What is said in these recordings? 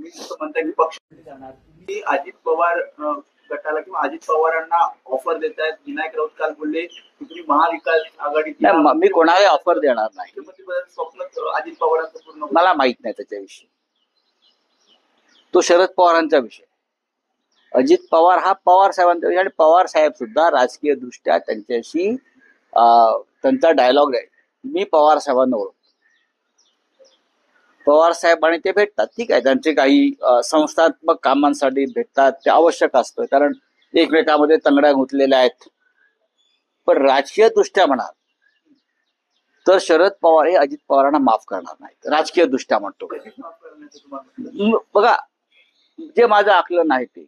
तुम्ही जसं म्हणता की पक्ष जाणार, तुम्ही अजित पवार गटाला किंवा अजित पवारांना ऑफर देतायत. विनायक राऊत काल बोलले की तुम्ही महाविकास आघाडीची मी कोणाला ऑफर देणार नाही. स्वप्न अजित पवारांचं पूर्ण मला माहित नाही त्याच्याविषयी. तो शरद पवारांचा विषय. अजित पवार हा पवार साहेबांचा विषय आणि पवार साहेब सुद्धा राजकीय दृष्ट्या त्यांच्याशी त्यांचा डायलॉग आहे. मी पवार साहेबांना ओळखतो. पवार साहेब आणि ते भेटतात, ठीक आहे. त्यांचे काही संस्थात्मक कामांसाठी भेटतात, ते आवश्यक असतं कारण एकमेकांमध्ये तंगड्या गुंतलेल्या आहेत. पण राजकीय दृष्ट्या म्हणा तर शरद पवार हे अजित पवारांना माफ करणार नाहीत. राजकीय दृष्ट्या म्हणतो. बघा, जे माझं आकलन आहे ते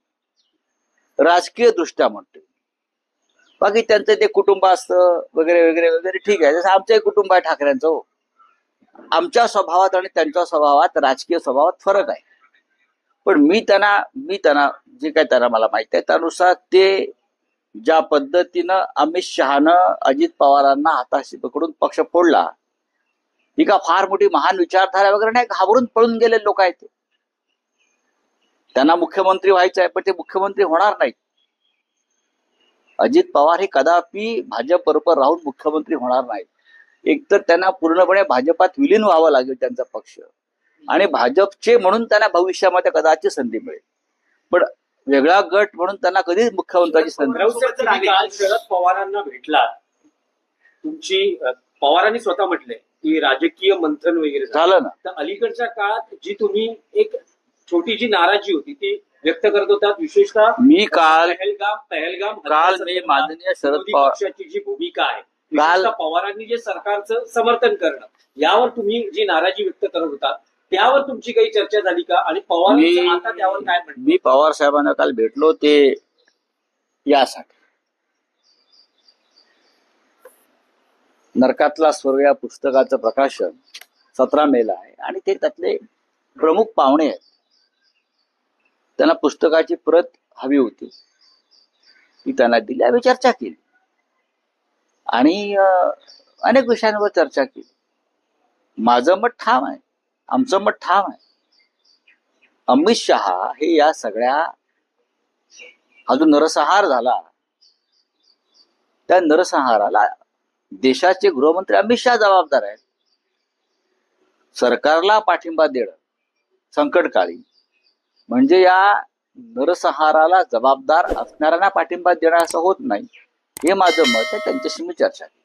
राजकीय दृष्ट्या म्हणतो. बाकी त्यांचं ते कुटुंब असतं वगैरे वगैरे वगैरे, ठीक आहे. जसं आमचंही कुटुंब आहे ठाकरेंचं. हो, आमच्या स्वभावात आणि त्यांच्या स्वभावात, राजकीय स्वभावात फरक आहे. पण मी त्यांना जे काय त्यांना मला माहित आहे त्यानुसार ते ज्या पद्धतीनं अमित शहानं अजित पवारांना हाताशी पकडून पक्ष फोडला, ही का फार मोठी महान विचारधारा वगैरे नाही. घाबरून पळून गेले लोक आहेत. त्यांना मुख्यमंत्री व्हायचं आहे पण ते मुख्यमंत्री होणार नाहीत. अजित पवार हे कदापि भाजप बरोबर राहून मुख्यमंत्री होणार नाहीत. एकतर त्यांना पूर्णपणे भाजपात विलीन व्हावं लागेल त्यांचा पक्ष, आणि भाजपचे म्हणून त्यांना भविष्यामध्ये कदाचित संधी मिळेल, पण वेगळा गट म्हणून त्यांना कधीच मुख्यमंत्र्याची संधी. शरद पवारांना भेटला, तुमची पवारांनी स्वतः म्हटलंय की राजकीय मंथन वगैरे झालं ना. तर अलीकडच्या काळात जी तुम्ही एक छोटी जी नाराजी होती ती व्यक्त करत होता, विशेषतः मी काल मी माननीय शरद पवार पक्षाची जी भूमिका आहे, पवारांनी जे सरकारचं समर्थन करणं, यावर तुम्ही जी नाराजी व्यक्त करत होता त्यावर तुमची काही चर्चा झाली का? आणि पवार आता त्यावर काय म्हणतात? मी पवार साहेबांना काल भेटलो ते यासाठी, नरकातला स्वर्ग या पुस्तकाचं प्रकाशन 17 मेला आहे आणि ते त्यातले प्रमुख पाहुणे आहेत. त्यांना पुस्तकाची प्रत हवी होती, ती त्यांना दिली. आम्ही चर्चा केली आणि अनेक विषयांवर चर्चा केली. माझं मत ठाम आहे, आमचं मत ठाम आहे. अमित शहा हे या सगळ्या हा जो नरसंहार झाला त्या नरसंहाराला देशाचे गृहमंत्री अमित शहा जबाबदार आहेत. सरकारला पाठिंबा देणं संकटकाळी म्हणजे या नरसंहाराला जबाबदार असणाऱ्यांना पाठिंबा देणं असं होत नाही. हे माझं मत आहे. त्यांच्याशी मी चर्चा केली.